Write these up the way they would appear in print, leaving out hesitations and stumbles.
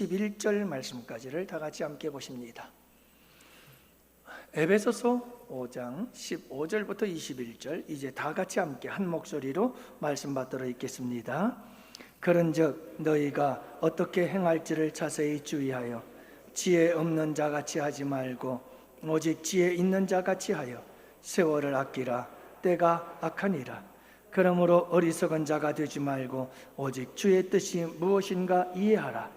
11절 말씀까지를 다 같이 함께 보십니다. 에베소서 5장 15절부터 21절 이제 다 같이 함께 한 목소리로 말씀 받들어 읽겠습니다. 그런즉 너희가 어떻게 행할지를 자세히 주의하여 지혜 없는 자같이 하지 말고 오직 지혜 있는 자같이 하여 세월을 아끼라. 때가 악하니라. 그러므로 어리석은 자가 되지 말고 오직 주의 뜻이 무엇인가 이해하라.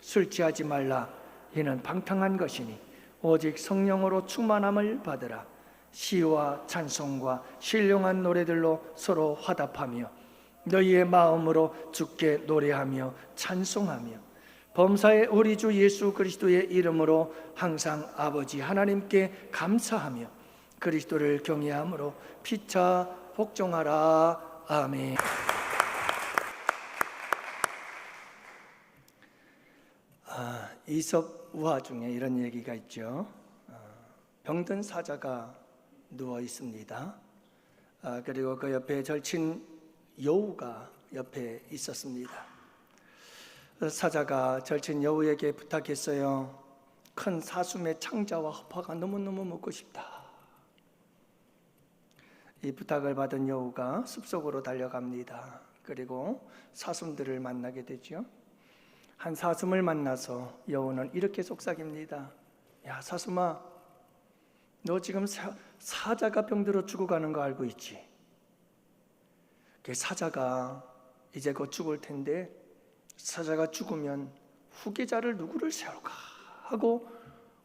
술 취하지 말라. 이는 방탕한 것이니 오직 성령으로 충만함을 받으라. 시와 찬송과 신령한 노래들로 서로 화답하며 너희의 마음으로 주께 노래하며 찬송하며 범사의 우리 주 예수 그리스도의 이름으로 항상 아버지 하나님께 감사하며 그리스도를 경외함으로 피차 복종하라. 아멘. 이솝 우화 중에 이런 얘기가 있죠. 병든 사자가 누워 있습니다. 그리고 그 옆에 절친 여우가 옆에 있었습니다. 사자가 절친 여우에게 부탁했어요. 큰 사슴의 창자와 허파가 너무너무 먹고 싶다. 이 부탁을 받은 여우가 숲속으로 달려갑니다. 그리고 사슴들을 만나게 되죠. 한 사슴을 만나서 여우는 이렇게 속삭입니다. 야, 사슴아, 너 지금 사자가 병들어 죽어가는 거 알고 있지? 그 사자가 이제 곧 죽을 텐데 사자가 죽으면 후계자를 누구를 세울까 하고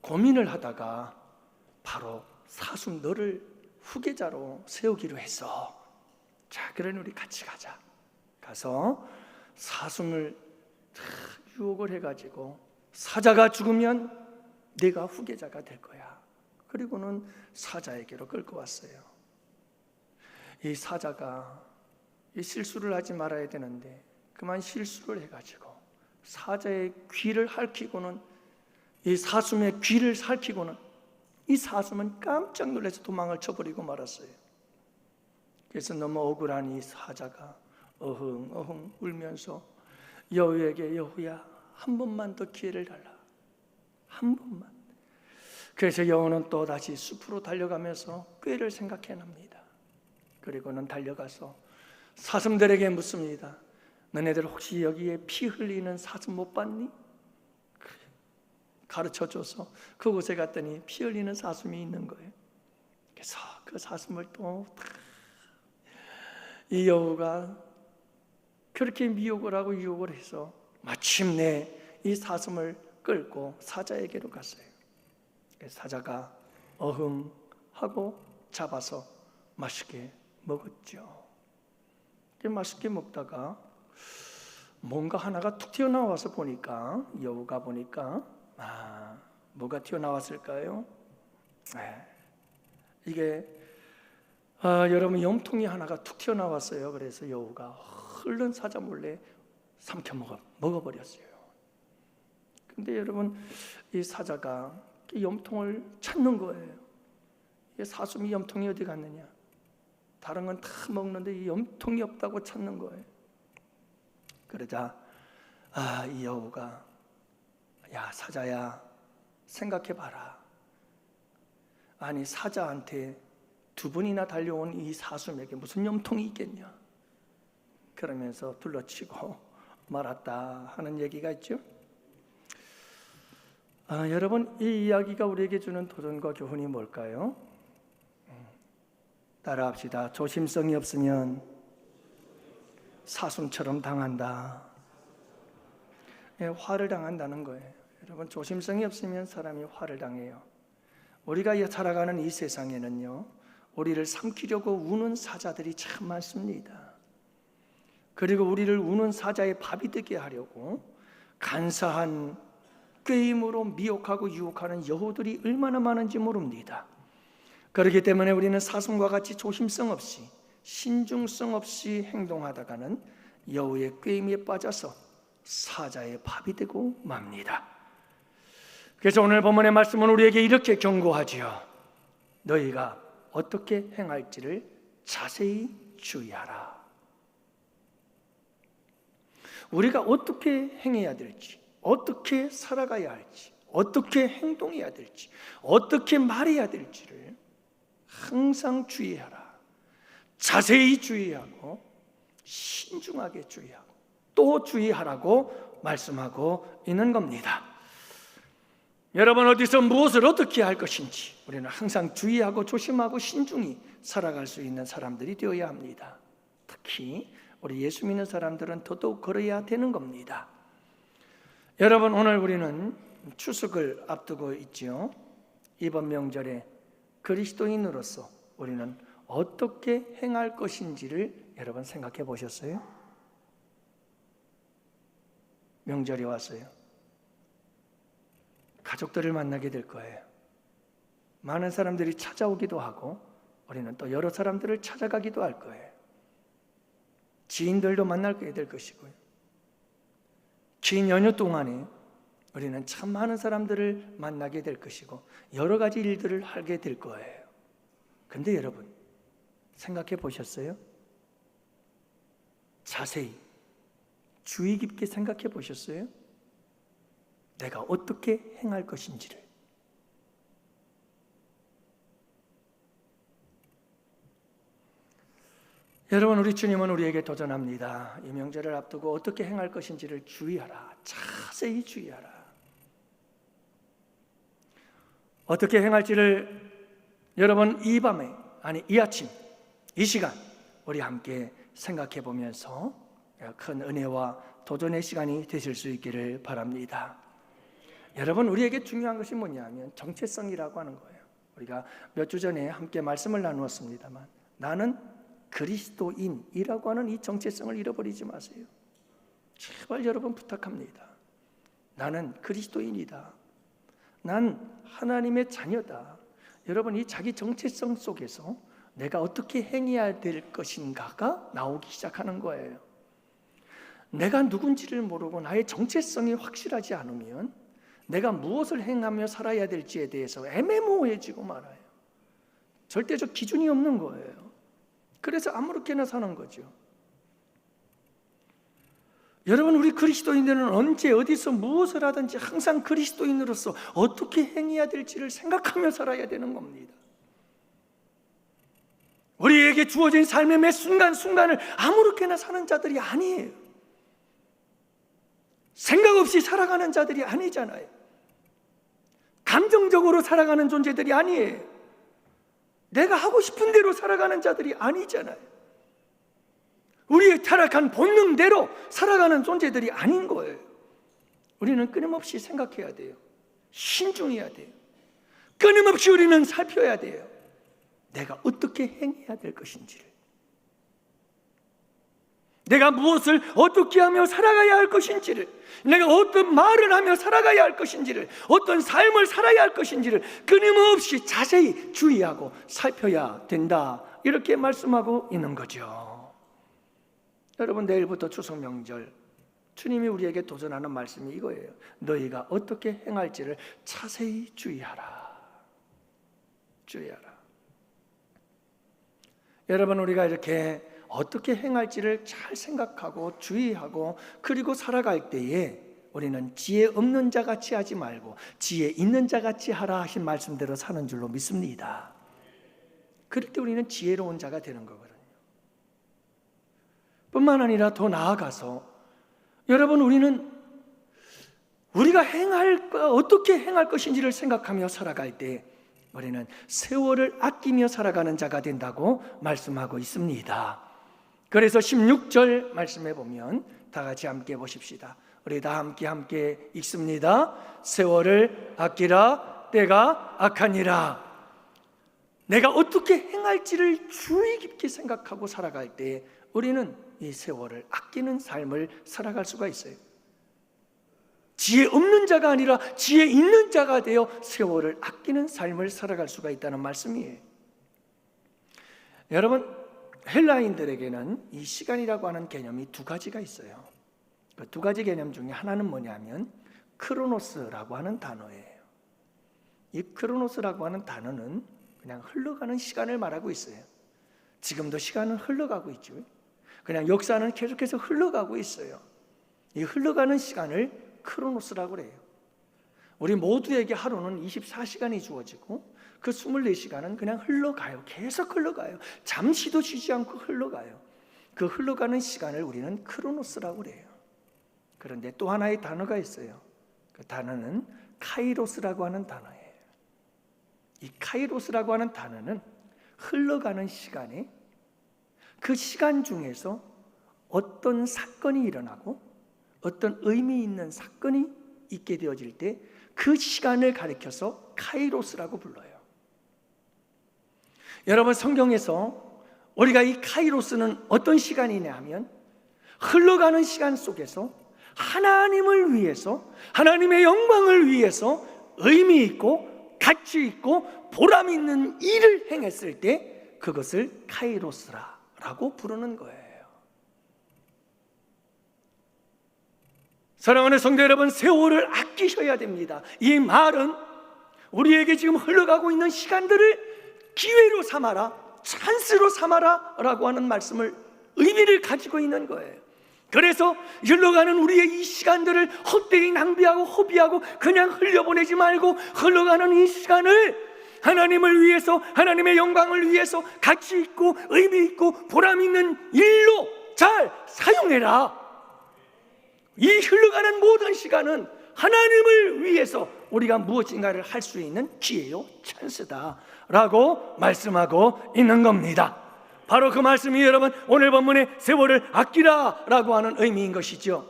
고민을 하다가 바로 사슴 너를 후계자로 세우기로 했어. 자, 그러니 우리 같이 가자. 가서 사슴을 유혹을 해가지고 사자가 죽으면 네가 후계자가 될 거야. 그리고는 사자에게로 끌고 왔어요. 이 사자가 이 실수를 하지 말아야 되는데 그만 실수를 해가지고 사자의 귀를 핥히고는 이 사슴의 귀를 핥히고는 이 사슴은 깜짝 놀라서 도망을 쳐버리고 말았어요. 그래서 너무 억울한 이 사자가 어흥어흥 울면서 여우에게 여우야, 한 번만 더 기회를 달라. 한 번만. 그래서 여우는 또 다시 숲으로 달려가면서 꾀를 생각해냅니다. 그리고는 달려가서 사슴들에게 묻습니다. 너네들 혹시 여기에 피 흘리는 사슴 못 봤니? 가르쳐줘서 그곳에 갔더니 피 흘리는 사슴이 있는 거예요. 그래서 그 사슴을 또 이 여우가 그렇게 미혹을 하고 유혹을 해서 마침내 이 사슴을 끌고 사자에게로 갔어요. 사자가 어흥하고 잡아서 맛있게 먹었죠. 맛있게 먹다가 뭔가 하나가 툭 튀어나와서 보니까 여우가 보니까 뭐가 튀어나왔을까요? 이게 여러분 염통이 하나가 툭 튀어나왔어요. 그래서 여우가 얼른 사자 몰래 삼켜 먹어버렸어요. 근데 여러분 이 사자가 이 염통을 찾는 거예요. 이 사슴이 염통이 어디 갔느냐? 다른 건 다 먹는데 이 염통이 없다고 찾는 거예요. 그러자 이 여우가 야, 사자야, 생각해봐라. 아니 사자한테 두 번이나 달려온 이 사슴에게 무슨 염통이 있겠냐? 그러면서 둘러치고 말았다 하는 얘기가 있죠. 여러분 이 이야기가 우리에게 주는 도전과 교훈이 뭘까요? 따라합시다. 조심성이 없으면 사슴처럼 당한다. 화를 당한다는 거예요. 여러분 조심성이 없으면 사람이 화를 당해요. 우리가 살아가는 이 세상에는요, 우리를 삼키려고 우는 사자들이 참 많습니다. 그리고 우리를 우는 사자의 밥이 되게 하려고 간사한 꾀임으로 미혹하고 유혹하는 여우들이 얼마나 많은지 모릅니다. 그렇기 때문에 우리는 사슴과 같이 조심성 없이 신중성 없이 행동하다가는 여우의 꾀임에 빠져서 사자의 밥이 되고 맙니다. 그래서 오늘 본문의 말씀은 우리에게 이렇게 경고하지요. 너희가 어떻게 행할지를 자세히 주의하라. 우리가 어떻게 행해야 될지, 어떻게 살아가야 할지, 어떻게 행동해야 될지, 어떻게 말해야 될지를 항상 주의하라. 자세히 주의하고 신중하게 주의하고 또 주의하라고 말씀하고 있는 겁니다. 여러분, 어디서 무엇을 어떻게 할 것인지 우리는 항상 주의하고 조심하고 신중히 살아갈 수 있는 사람들이 되어야 합니다. 특히 우리 예수 믿는 사람들은 더더욱 그래야 되는 겁니다. 여러분, 오늘 우리는 추석을 앞두고 있죠. 이번 명절에 그리스도인으로서 우리는 어떻게 행할 것인지를 여러분 생각해 보셨어요? 명절이 왔어요. 가족들을 만나게 될 거예요. 많은 사람들이 찾아오기도 하고 우리는 또 여러 사람들을 찾아가기도 할 거예요. 지인들도 만나게 될 것이고요. 긴 연휴 동안에 우리는 참 많은 사람들을 만나게 될 것이고 여러 가지 일들을 하게 될 거예요. 그런데 여러분, 생각해 보셨어요? 자세히 주의 깊게 생각해 보셨어요? 내가 어떻게 행할 것인지를. 여러분, 우리 주님은 우리에게 도전합니다. 이 명절을 앞두고 어떻게 행할 것인지를 주의하라. 자세히 주의하라. 어떻게 행할지를 여러분 이 밤에, 아니 이 아침, 이 시간 우리 함께 생각해 보면서 큰 은혜와 도전의 시간이 되실 수 있기를 바랍니다. 여러분, 우리에게 중요한 것이 뭐냐면 정체성이라고 하는 거예요. 우리가 몇 주 전에 함께 말씀을 나누었습니다만, 나는 그리스도인이라고 하는 이 정체성을 잃어버리지 마세요. 제발 여러분 부탁합니다. 나는 그리스도인이다. 난 하나님의 자녀다. 여러분, 이 자기 정체성 속에서 내가 어떻게 행해야 될 것인가가 나오기 시작하는 거예요. 내가 누군지를 모르고 나의 정체성이 확실하지 않으면 내가 무엇을 행하며 살아야 될지에 대해서 애매모호해지고 말아요. 절대적 기준이 없는 거예요. 그래서 아무렇게나 사는 거죠. 여러분, 우리 그리스도인들은 언제 어디서 무엇을 하든지 항상 그리스도인으로서 어떻게 행해야 될지를 생각하며 살아야 되는 겁니다. 우리에게 주어진 삶의 매 순간순간을 아무렇게나 사는 자들이 아니에요. 생각 없이 살아가는 자들이 아니잖아요. 감정적으로 살아가는 존재들이 아니에요. 내가 하고 싶은 대로 살아가는 자들이 아니잖아요. 우리의 타락한 본능대로 살아가는 존재들이 아닌 거예요. 우리는 끊임없이 생각해야 돼요. 신중해야 돼요. 끊임없이 우리는 살펴야 돼요. 내가 어떻게 행해야 될 것인지를, 내가 무엇을 어떻게 하며 살아가야 할 것인지를, 내가 어떤 말을 하며 살아가야 할 것인지를, 어떤 삶을 살아야 할 것인지를 끊임없이 자세히 주의하고 살펴야 된다, 이렇게 말씀하고 있는 거죠. 여러분, 내일부터 추석 명절, 주님이 우리에게 도전하는 말씀이 이거예요. 너희가 어떻게 행할지를 자세히 주의하라. 주의하라. 여러분, 우리가 이렇게 어떻게 행할지를 잘 생각하고 주의하고 그리고 살아갈 때에 우리는 지혜 없는 자 같이 하지 말고 지혜 있는 자 같이 하라 하신 말씀대로 사는 줄로 믿습니다. 그럴 때 우리는 지혜로운 자가 되는 거거든요. 뿐만 아니라 더 나아가서 여러분, 우리는 우리가 어떻게 행할 것인지를 생각하며 살아갈 때 우리는 세월을 아끼며 살아가는 자가 된다고 말씀하고 있습니다. 그래서 16절 말씀해 보면 다 같이 함께 보십시다. 우리 다 함께 읽습니다. 세월을 아끼라, 때가 악하니라. 내가 어떻게 행할지를 주의 깊게 생각하고 살아갈 때 우리는 이 세월을 아끼는 삶을 살아갈 수가 있어요. 지혜 없는 자가 아니라 지혜 있는 자가 되어 세월을 아끼는 삶을 살아갈 수가 있다는 말씀이에요. 여러분, 헬라인들에게는 이 시간이라고 하는 개념이 두 가지가 있어요. 그 두 가지 개념 중에 하나는 뭐냐면 크로노스라고 하는 단어예요. 이 크로노스라고 하는 단어는 그냥 흘러가는 시간을 말하고 있어요. 지금도 시간은 흘러가고 있죠. 그냥 역사는 계속해서 흘러가고 있어요. 이 흘러가는 시간을 크로노스라고 그래요. 우리 모두에게 하루는 24시간이 주어지고 그 24시간은 그냥 흘러가요. 계속 흘러가요. 잠시도 쉬지 않고 흘러가요. 그 흘러가는 시간을 우리는 크로노스라고 그래요. 그런데 또 하나의 단어가 있어요. 그 단어는 카이로스라고 하는 단어예요. 이 카이로스라고 하는 단어는 흘러가는 시간에 그 시간 중에서 어떤 사건이 일어나고 어떤 의미 있는 사건이 있게 되어질 때 그 시간을 가리켜서 카이로스라고 불러요. 여러분, 성경에서 우리가 이 카이로스는 어떤 시간이냐 하면 흘러가는 시간 속에서 하나님을 위해서, 하나님의 영광을 위해서 의미 있고 가치 있고 보람 있는 일을 행했을 때 그것을 카이로스라고 부르는 거예요. 사랑하는 성도 여러분, 세월을 아끼셔야 됩니다. 이 말은 우리에게 지금 흘러가고 있는 시간들을 기회로 삼아라, 찬스로 삼아라 라고 하는 말씀을, 의미를 가지고 있는 거예요. 그래서 흘러가는 우리의 이 시간들을 헛되이 낭비하고 허비하고 그냥 흘려보내지 말고 흘러가는 이 시간을 하나님을 위해서, 하나님의 영광을 위해서 가치 있고 의미 있고 보람 있는 일로 잘 사용해라. 이 흘러가는 모든 시간은 하나님을 위해서 우리가 무엇인가를 할 수 있는 기회요, 찬스다라고 말씀하고 있는 겁니다. 바로 그 말씀이 여러분 오늘 본문의 세월을 아끼라라고 하는 의미인 것이죠.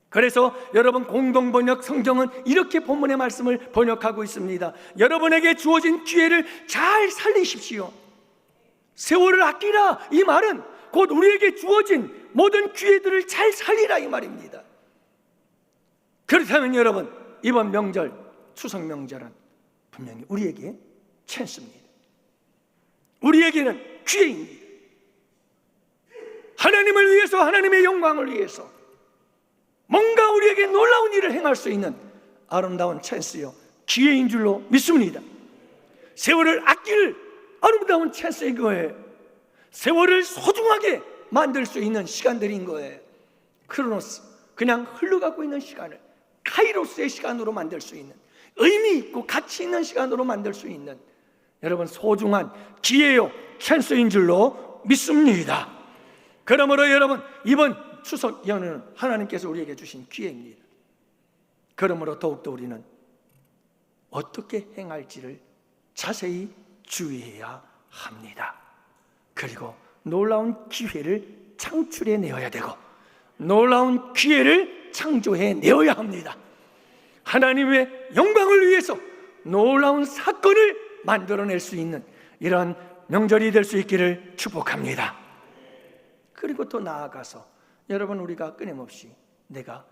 그래서 여러분 공동번역 성경은 이렇게 본문의 말씀을 번역하고 있습니다. 여러분에게 주어진 기회를 잘 살리십시오. 세월을 아끼라, 이 말은 곧 우리에게 주어진 모든 기회들을 잘 살리라 이 말입니다. 그렇다면 여러분, 이번 명절, 추석 명절은 분명히 우리에게 찬스입니다. 우리에게는 기회입니다. 하나님을 위해서, 하나님의 영광을 위해서 뭔가 우리에게 놀라운 일을 행할 수 있는 아름다운 찬스요, 기회인 줄로 믿습니다. 세월을 아낄 아름다운 찬스인 거예요. 세월을 소중하게 만들 수 있는 시간들인 거예요. 크로노스, 그냥 흘러가고 있는 시간을 카이로스의 시간으로 만들 수 있는, 의미 있고 가치 있는 시간으로 만들 수 있는 여러분 소중한 기회요, 찬스인 줄로 믿습니다. 그러므로 여러분, 이번 추석 연휴는 하나님께서 우리에게 주신 기회입니다. 그러므로 더욱더 우리는 어떻게 행할지를 자세히 주의해야 합니다. 그리고 놀라운 기회를 창출해 내어야 되고 놀라운 기회를 창조해 내어야 합니다. 하나님의 영광을 위해서 놀라운 사건을 만들어낼 수 있는 이런 명절이 될 수 있기를 축복합니다. 그리고 또 나아가서 여러분, 우리가 끊임없이 내가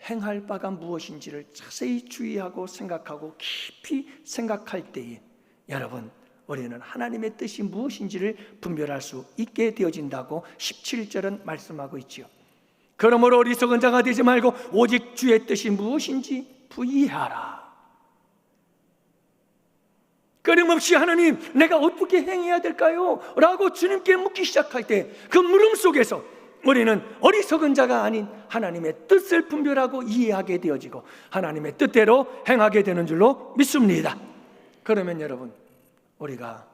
행할 바가 무엇인지를 자세히 주의하고 생각하고 깊이 생각할 때에 여러분, 우리는 하나님의 뜻이 무엇인지를 분별할 수 있게 되어진다고 17절은 말씀하고 있지요. 그러므로 어리석은 자가 되지 말고 오직 주의 뜻이 무엇인지 부이하라. 끊임없이 하나님, 내가 어떻게 행해야 될까요? 라고 주님께 묻기 시작할 때 그 물음 속에서 우리는 어리석은 자가 아닌 하나님의 뜻을 분별하고 이해하게 되어지고 하나님의 뜻대로 행하게 되는 줄로 믿습니다. 그러면 여러분, 우리가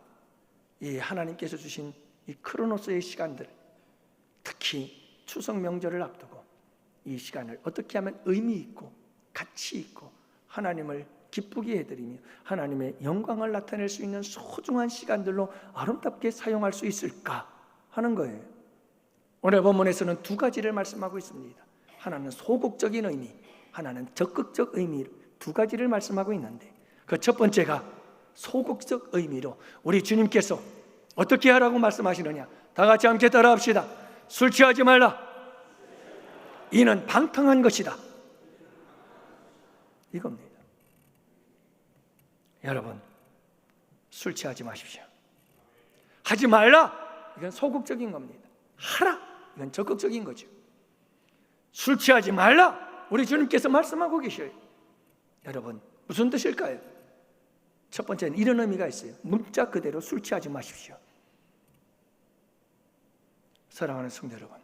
이 하나님께서 주신 이 크로노스의 시간들, 특히 추석 명절을 앞두고 이 시간을 어떻게 하면 의미 있고 가치 있고 하나님을 기쁘게 해드리며 하나님의 영광을 나타낼 수 있는 소중한 시간들로 아름답게 사용할 수 있을까 하는 거예요. 오늘 본문에서는 두 가지를 말씀하고 있습니다. 하나는 소극적인 의미, 하나는 적극적 의미, 두 가지를 말씀하고 있는데 그 첫 번째가 소극적 의미로 우리 주님께서 어떻게 하라고 말씀하시느냐, 다 같이 함께 따라합시다. 술 취하지 말라, 이는 방탕한 것이다, 이겁니다. 여러분, 술 취하지 마십시오. 하지 말라, 이건 소극적인 겁니다. 하라, 이건 적극적인 거죠. 술 취하지 말라, 우리 주님께서 말씀하고 계셔요. 여러분, 무슨 뜻일까요? 첫 번째는 이런 의미가 있어요. 문자 그대로 술 취하지 마십시오. 사랑하는 성도 여러분,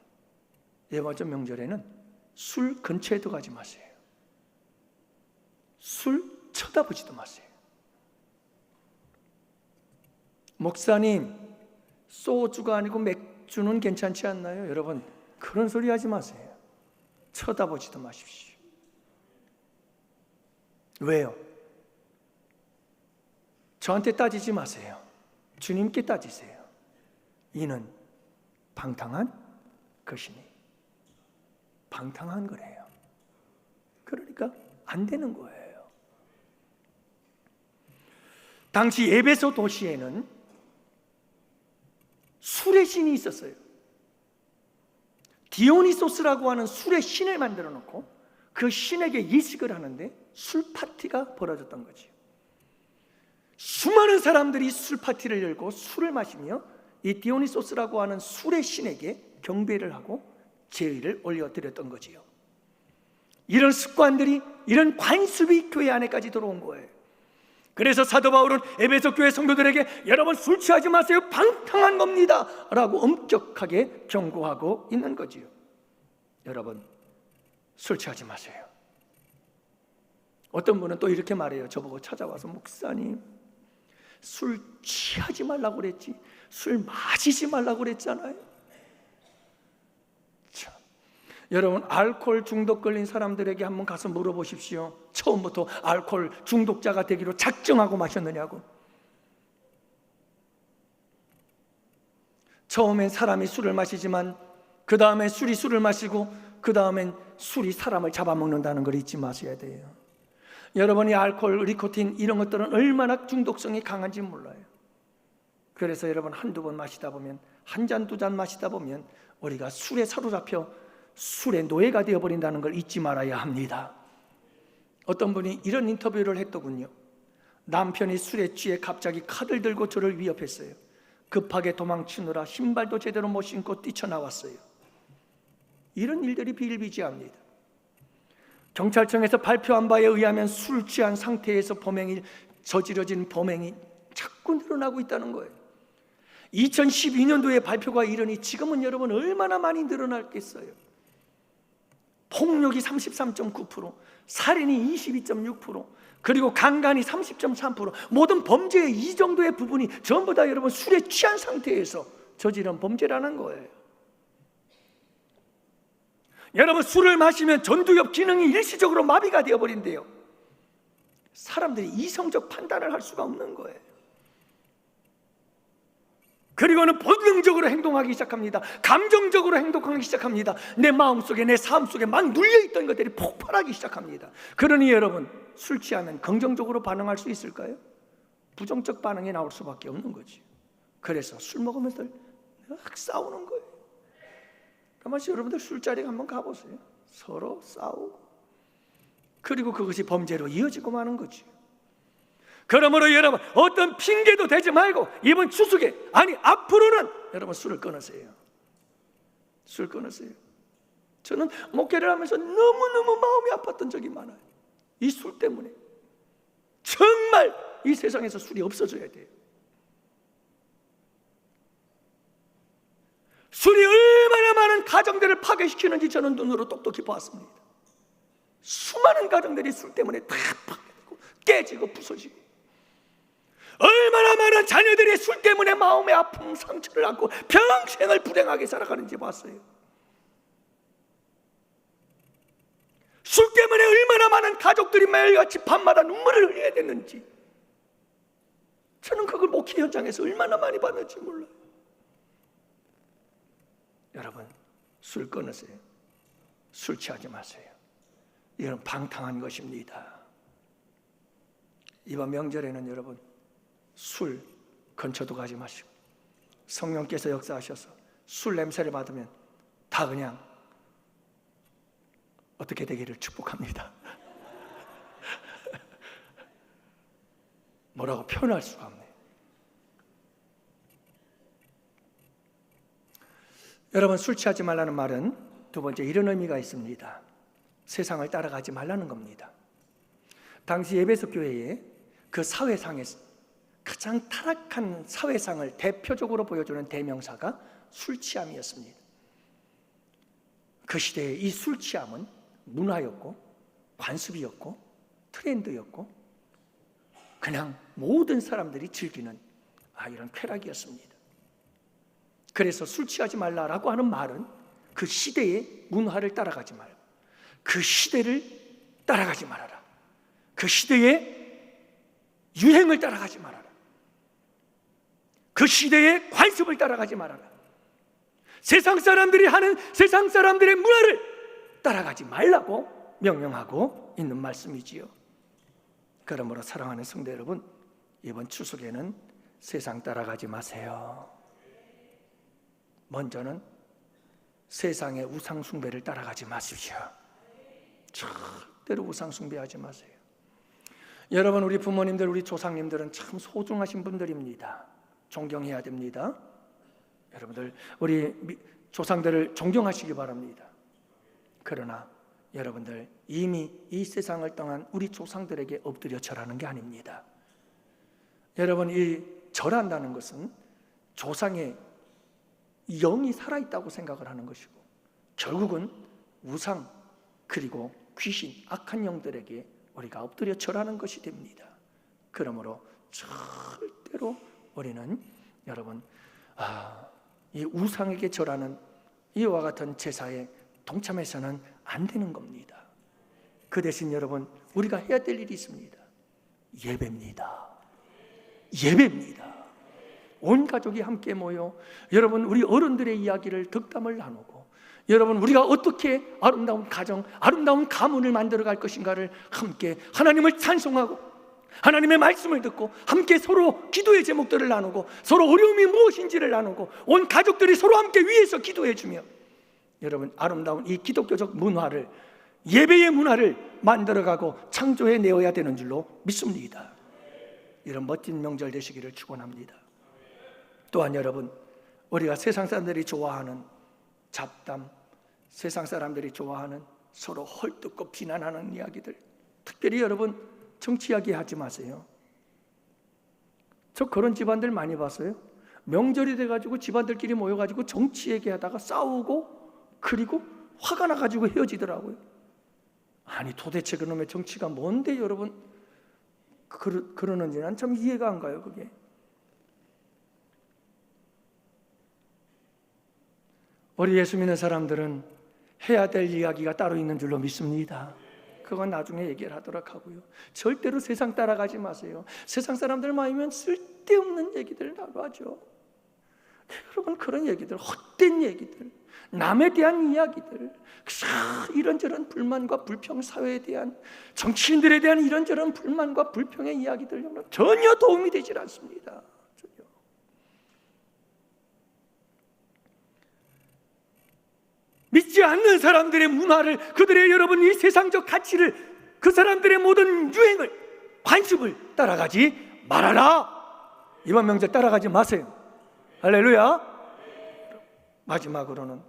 이번 주 명절에는 술 근처에도 가지 마세요. 술 쳐다보지도 마세요. 목사님, 소주가 아니고 맥주는 괜찮지 않나요? 여러분, 그런 소리 하지 마세요. 쳐다보지도 마십시오. 왜요? 저한테 따지지 마세요. 주님께 따지세요. 이는 방탕한 것이니. 방탕한 거래요. 그러니까 안 되는 거예요. 당시 에베소 도시에는 술의 신이 있었어요. 디오니소스라고 하는 술의 신을 만들어 놓고 그 신에게 예식을 하는데 술 파티가 벌어졌던 거죠. 수많은 사람들이 술 파티를 열고 술을 마시며 이 디오니소스라고 하는 술의 신에게 경배를 하고 제의를 올려드렸던 거지요. 이런 습관들이, 이런 관습이 교회 안에까지 들어온 거예요. 그래서 사도 바울은 에베소 교회 성도들에게 여러분 술 취하지 마세요. 방탕한 겁니다 라고 엄격하게 경고하고 있는 거지요. 여러분 술 취하지 마세요. 어떤 분은 또 이렇게 말해요. 저보고 찾아와서 목사님 술 취하지 말라고 그랬지 술 마시지 말라고 그랬잖아요. 참, 여러분 알코올 중독 걸린 사람들에게 한번 가서 물어보십시오. 처음부터 알코올 중독자가 되기로 작정하고 마셨느냐고. 처음엔 사람이 술을 마시지만 그 다음에 술이 술을 마시고 그 다음엔 술이 사람을 잡아먹는다는 걸 잊지 마셔야 돼요. 여러분이 알코올, 니코틴 이런 것들은 얼마나 중독성이 강한지 몰라요. 그래서 여러분 한두 번 마시다 보면, 한 잔 두 잔 마시다 보면 우리가 술에 사로잡혀 술의 노예가 되어버린다는 걸 잊지 말아야 합니다. 어떤 분이 이런 인터뷰를 했더군요. 남편이 술에 취해 갑자기 칼을 들고 저를 위협했어요. 급하게 도망치느라 신발도 제대로 못 신고 뛰쳐나왔어요. 이런 일들이 비일비재합니다. 경찰청에서 발표한 바에 의하면 술 취한 상태에서 저지러진 범행이 자꾸 늘어나고 있다는 거예요. 2012년도에 발표가 이르니 지금은 여러분 얼마나 많이 늘어났겠어요. 폭력이 33.9%, 살인이 22.6%, 그리고 강간이 30.3%, 모든 범죄의 이 정도의 부분이 전부 다 여러분 술에 취한 상태에서 저지른 범죄라는 거예요. 여러분 술을 마시면 전두엽 기능이 일시적으로 마비가 되어버린대요. 사람들이 이성적 판단을 할 수가 없는 거예요. 그리고는 본능적으로 행동하기 시작합니다. 감정적으로 행동하기 시작합니다. 내 마음속에, 내 삶 속에 막 눌려있던 것들이 폭발하기 시작합니다. 그러니 여러분 술 취하면 긍정적으로 반응할 수 있을까요? 부정적 반응이 나올 수밖에 없는 거지. 그래서 술 먹으면서 막 싸우는 거예요. 가만히 여러분들 술자리에 한번 가보세요. 서로 싸우고 그리고 그것이 범죄로 이어지고 마는 거지. 그러므로 여러분 어떤 핑계도 대지 말고 이번 추석에, 아니 앞으로는 여러분 술을 끊으세요. 술 끊으세요. 저는 목회를 하면서 너무너무 마음이 아팠던 적이 많아요. 이 술 때문에. 정말 이 세상에서 술이 없어져야 돼요. 술이 얼마나 많은 가정들을 파괴시키는지 저는 눈으로 똑똑히 보았습니다. 수많은 가정들이 술 때문에 다 파괴되고 깨지고 부서지고, 얼마나 많은 자녀들이 술 때문에 마음의 아픔, 상처를 안고 평생을 불행하게 살아가는지 봤어요. 술 때문에 얼마나 많은 가족들이 매일같이 밤마다 눈물을 흘려야 되는지 저는 그걸 목회 현장에서 얼마나 많이 봤는지 몰라요. 여러분 술 끊으세요. 술 취하지 마세요. 이건 방탕한 것입니다. 이번 명절에는 여러분 술 근처도 가지 마시고, 성령께서 역사하셔서 술 냄새를 맡으면 다 그냥 어떻게 되기를 축복합니다. 뭐라고 표현할 수가 없네요. 여러분 술 취하지 말라는 말은 두 번째 이런 의미가 있습니다. 세상을 따라가지 말라는 겁니다. 당시 에베소 교회의 그 사회상에서 가장 타락한 사회상을 대표적으로 보여주는 대명사가 술 취함이었습니다. 그 시대에 이 술 취함은 문화였고 관습이었고 트렌드였고 그냥 모든 사람들이 즐기는 이런 쾌락이었습니다. 그래서 술 취하지 말라라고 하는 말은 그 시대의 문화를 따라가지 말고 그 시대를 따라가지 말아라. 그 시대의 유행을 따라가지 말아라. 그 시대의 관습을 따라가지 말아라. 세상 사람들이 하는 세상 사람들의 문화를 따라가지 말라고 명령하고 있는 말씀이지요. 그러므로 사랑하는 성도 여러분, 이번 추석에는 세상 따라가지 마세요. 먼저는 세상의 우상 숭배를 따라가지 마십시오. 절대로 우상 숭배하지 마세요. 여러분, 우리 부모님들, 우리 조상님들은 참 소중하신 분들입니다. 존경해야 됩니다. 여러분들, 우리 조상들을 존경하시기 바랍니다. 그러나 여러분들, 이미 이 세상을 떠난 우리 조상들에게 엎드려 절하는 게 아닙니다. 여러분, 이 절한다는 것은 조상의 영이 살아있다고 생각을 하는 것이고 결국은 우상 그리고 귀신, 악한 영들에게 우리가 엎드려 절하는 것이 됩니다. 그러므로 절대로 우리는 여러분 이 우상에게 절하는 이와 같은 제사에 동참해서는 안 되는 겁니다. 그 대신 여러분, 우리가 해야 될 일이 있습니다. 예배입니다. 예배입니다. 온 가족이 함께 모여 여러분, 우리 어른들의 이야기를 덕담을 나누고 여러분, 우리가 어떻게 아름다운 가정, 아름다운 가문을 만들어갈 것인가를 함께 하나님을 찬송하고 하나님의 말씀을 듣고 함께 서로 기도의 제목들을 나누고 서로 어려움이 무엇인지를 나누고 온 가족들이 서로 함께 위에서 기도해주며 여러분, 아름다운 이 기독교적 문화를, 예배의 문화를 만들어가고 창조해내어야 되는 줄로 믿습니다. 이런 멋진 명절 되시기를 축원합니다. 또한 여러분, 우리가 세상 사람들이 좋아하는 잡담, 세상 사람들이 좋아하는 서로 헐뜯고 비난하는 이야기들, 특별히 여러분 정치 이야기 하지 마세요. 저 그런 집안들 많이 봤어요. 명절이 돼가지고 집안들끼리 모여가지고 정치 얘기하다가 싸우고 그리고 화가 나가지고 헤어지더라고요. 아니 도대체 그놈의 정치가 뭔데 여러분 그러는지 난 참 이해가 안 가요. 그게 우리 예수 믿는 사람들은 해야 될 이야기가 따로 있는 줄로 믿습니다. 그건 나중에 얘기를 하도록 하고요. 절대로 세상 따라가지 마세요. 세상 사람들 모이면 쓸데없는 얘기들을 나로 하죠. 여러분, 그런 얘기들, 헛된 얘기들, 남에 대한 이야기들, 이런저런 불만과 불평, 사회에 대한, 정치인들에 대한 이런저런 불만과 불평의 이야기들 전혀 도움이 되질 않습니다. 전혀. 믿지 않는 사람들의 문화를, 그들의 여러분 이 세상적 가치를, 그 사람들의 모든 유행을, 관습을 따라가지 말아라. 이번 명절 따라가지 마세요. 할렐루야. 마지막으로는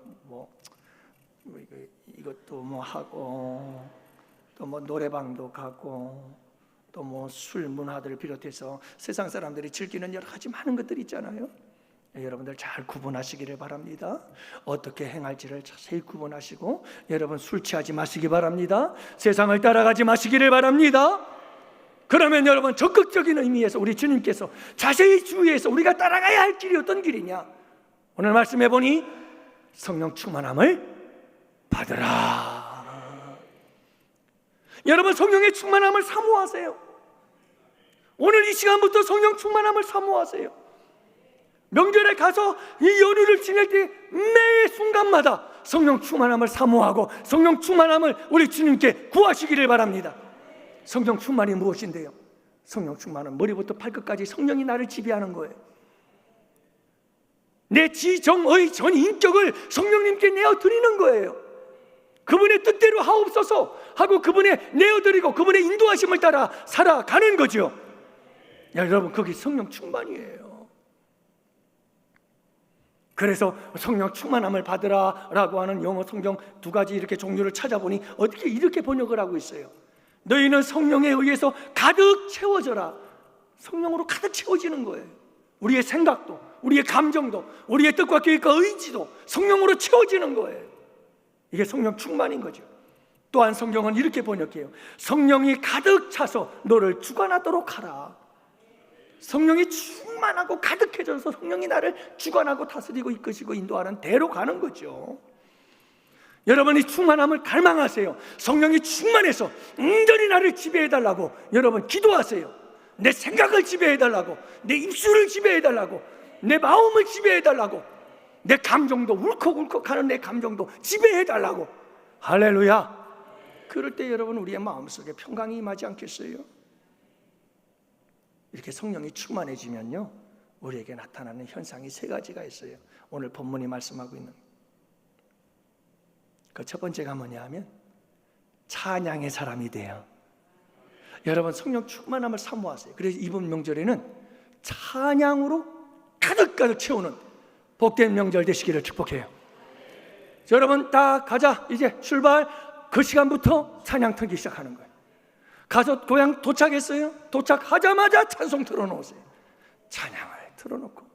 이것도 하고 또 노래방도 가고 또 술 문화들을 비롯해서 세상 사람들이 즐기는 여러 가지 많은 것들이 있잖아요. 여러분들 잘 구분하시기를 바랍니다. 어떻게 행할지를 자세히 구분하시고 여러분 술 취하지 마시기 바랍니다. 세상을 따라가지 마시기를 바랍니다. 그러면 여러분 적극적인 의미에서 우리 주님께서 자세히 주의해서 우리가 따라가야 할 길이 어떤 길이냐, 오늘 말씀해 보니 성령 충만함을 받으라. 여러분 성령의 충만함을 사모하세요. 오늘 이 시간부터 성령 충만함을 사모하세요. 명절에 가서 이 연휴를 지낼 때 매 순간마다 성령 충만함을 사모하고 성령 충만함을 우리 주님께 구하시기를 바랍니다. 성령 충만이 무엇인데요? 성령 충만은 머리부터 발끝까지 성령이 나를 지배하는 거예요. 내 지정의 전 인격을 성령님께 내어드리는 거예요. 그분의 뜻대로 하옵소서 하고 그분의 내어드리고 그분의 인도하심을 따라 살아가는 거죠. 여러분, 그게 성령 충만이에요. 그래서 성령 충만함을 받으라 라고 하는 영어 성경 두 가지 이렇게 종류를 찾아보니 어떻게 이렇게 번역을 하고 있어요. 너희는 성령에 의해서 가득 채워져라. 성령으로 가득 채워지는 거예요. 우리의 생각도, 우리의 감정도, 우리의 뜻과 계획과 의지도 성령으로 채워지는 거예요. 이게 성령 충만인 거죠. 또한 성경은 이렇게 번역해요. 성령이 가득 차서 너를 주관하도록 하라. 성령이 충만하고 가득해져서 성령이 나를 주관하고 다스리고 이끄시고 인도하는 대로 가는 거죠. 여러분이 충만함을 갈망하세요. 성령이 충만해서 온전히 나를 지배해달라고 여러분 기도하세요. 내 생각을 지배해달라고, 내 입술을 지배해달라고, 내 마음을 지배해달라고, 내 감정도 울컥울컥하는 내 감정도 지배해달라고. 할렐루야. 그럴 때 여러분 우리의 마음속에 평강이 임하지 않겠어요? 이렇게 성령이 충만해지면요, 우리에게 나타나는 현상이 세 가지가 있어요. 오늘 본문이 말씀하고 있는 그 첫 번째가 뭐냐 하면 찬양의 사람이 돼요. 여러분 성령 충만함을 사모하세요. 그래서 이번 명절에는 찬양으로 가득가득 채우는 복된 명절 되시기를 축복해요. 여러분 다 가자, 이제 출발. 그 시간부터 찬양 틀기 시작하는 거예요. 가서 고향 도착했어요. 도착하자마자 찬송 틀어놓으세요. 찬양을 틀어놓고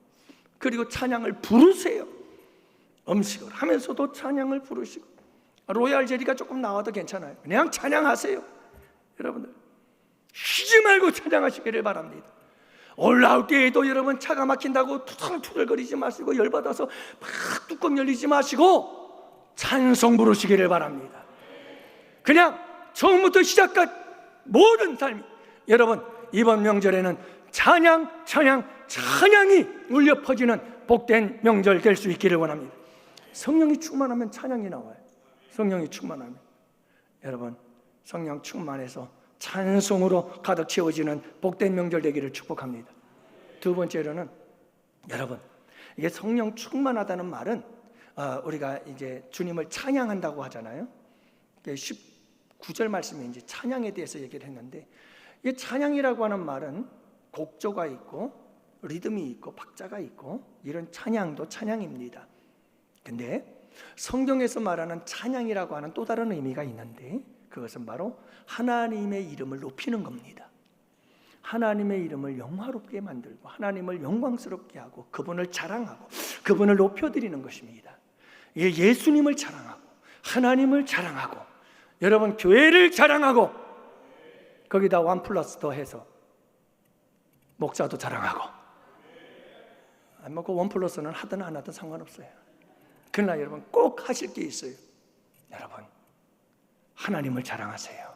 그리고 찬양을 부르세요. 음식을 하면서도 찬양을 부르시고, 로얄 제리가 조금 나와도 괜찮아요. 그냥 찬양하세요. 여러분들 쉬지 말고 찬양하시기를 바랍니다. 올라올 때에도 여러분 차가 막힌다고 투덜투덜거리지 마시고, 열받아서 막 뚜껑 열리지 마시고 찬송 부르시기를 바랍니다. 그냥 처음부터 시작까지 모든 삶이, 여러분 이번 명절에는 찬양이 울려 퍼지는 복된 명절 될 수 있기를 원합니다. 성령이 충만하면 찬양이 나와요. 성령이 충만하면 여러분 성령 충만해서 찬송으로 가득 채워지는 복된 명절 되기를 축복합니다. 두 번째로는 여러분, 이게 성령 충만하다는 말은 우리가 이제 주님을 찬양한다고 하잖아요. 19절 말씀에 이제 찬양에 대해서 얘기를 했는데, 이 찬양이라고 하는 말은 곡조가 있고 리듬이 있고 박자가 있고 이런 찬양도 찬양입니다. 근데 성경에서 말하는 찬양이라고 하는 또 다른 의미가 있는데, 그것은 바로 하나님의 이름을 높이는 겁니다. 하나님의 이름을 영화롭게 만들고 하나님을 영광스럽게 하고 그분을 자랑하고 그분을 높여드리는 것입니다. 예수님을 자랑하고 하나님을 자랑하고 여러분 교회를 자랑하고 거기다 1+더 해서 목사도 자랑하고, 그 1+는 하든 안 하든 상관없어요. 그러나 여러분 꼭 하실 게 있어요. 여러분 하나님을 자랑하세요.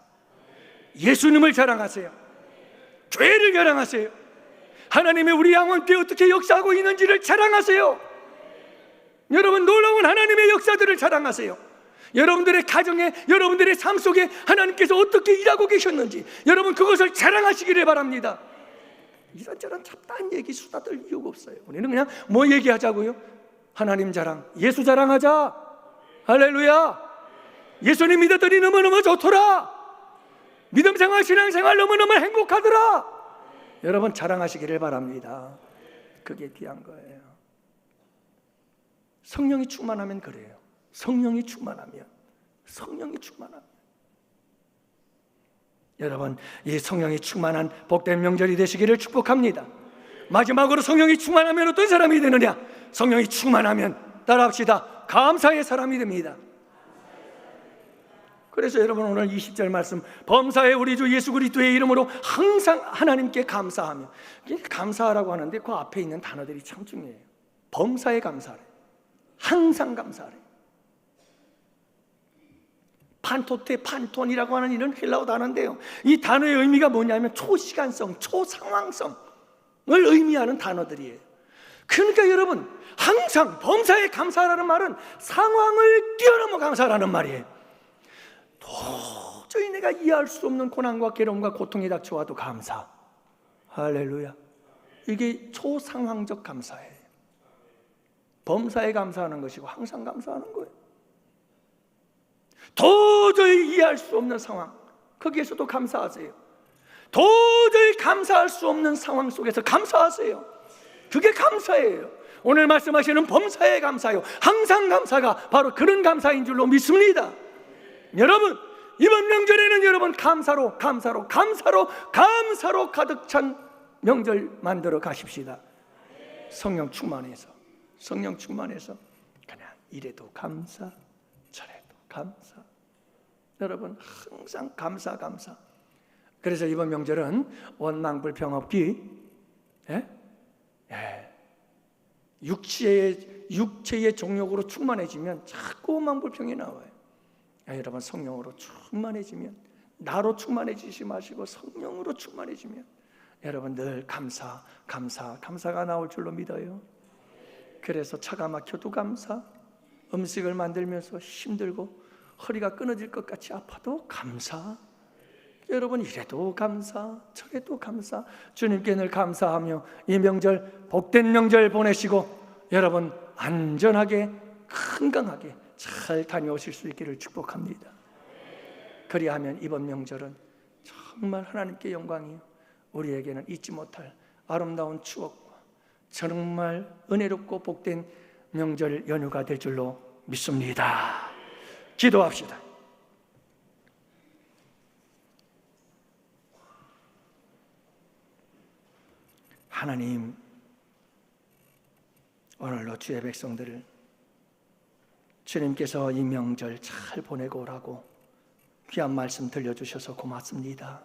예수님을 자랑하세요. 교회를 자랑하세요. 하나님의 우리 양원교회 어떻게 역사하고 있는지를 자랑하세요. 여러분 놀라운 하나님의 역사들을 자랑하세요. 여러분들의 가정에, 여러분들의 삶 속에 하나님께서 어떻게 일하고 계셨는지 여러분 그것을 자랑하시기를 바랍니다. 이런저런 잡다한 얘기 수다 떨 이유가 없어요. 우리는 그냥 뭐 얘기하자고요? 하나님 자랑, 예수 자랑하자. 할렐루야. 예수님 믿었더니 너무너무 좋더라. 믿음생활 신앙생활 너무너무 행복하더라. 여러분 자랑하시기를 바랍니다. 그게 귀한 거예요. 성령이 충만하면 그래요. 성령이 충만하면 여러분 이 성령이 충만한 복된 명절이 되시기를 축복합니다. 마지막으로 성령이 충만하면 어떤 사람이 되느냐? 성령이 충만하면 따라합시다. 감사의 사람이 됩니다. 그래서 여러분 오늘 20절 말씀, 범사에 우리 주 예수 그리스도의 이름으로 항상 하나님께 감사하며, 감사하라고 하는데 그 앞에 있는 단어들이 참 중요해요. 범사에 감사하래, 항상 감사하래. 판토테, 판톤이라고 하는 이런 헬라어 단어인데요, 이 단어의 의미가 뭐냐면 초시간성, 초상황성을 의미하는 단어들이에요. 그러니까 여러분 항상 범사에 감사하라는 말은 상황을 뛰어넘어 감사하라는 말이에요. 도저히 내가 이해할 수 없는 고난과 괴로움과 고통이 닥쳐와도 감사. 할렐루야. 이게 초상황적 감사예요. 범사에 감사하는 것이고 항상 감사하는 거예요. 도저히 이해할 수 없는 상황, 거기에서도 감사하세요. 도저히 감사할 수 없는 상황 속에서 감사하세요. 그게 감사예요. 오늘 말씀하시는 범사에 감사요, 항상 감사가 바로 그런 감사인 줄로 믿습니다. 여러분 이번 명절에는 여러분 감사로 가득 찬 명절 만들어 가십시다. 성령 충만해서 그냥 이래도 감사, 저래도 감사, 여러분 항상 감사. 그래서 이번 명절은 원망불평 없기, 예? 육체의 정욕으로 충만해지면 자꾸 원망불평이 나와요. 여러분 성령으로 충만해지면, 나로 충만해지지 마시고 성령으로 충만해지면 여러분 늘 감사가 나올 줄로 믿어요. 그래서 차가 막혀도 감사, 음식을 만들면서 힘들고 허리가 끊어질 것 같이 아파도 감사, 여러분 이래도 감사, 저래도 감사, 주님께 늘 감사하며 이 명절 복된 명절 보내시고 여러분 안전하게 건강하게 잘 다녀오실 수 있기를 축복합니다. 그리하면 이번 명절은 정말 하나님께 영광이요, 우리에게는 잊지 못할 아름다운 추억과 정말 은혜롭고 복된 명절 연휴가 될 줄로 믿습니다. 기도합시다. 하나님, 오늘로 주의 백성들을 주님께서 이 명절 잘 보내고 오라고 귀한 말씀 들려주셔서 고맙습니다.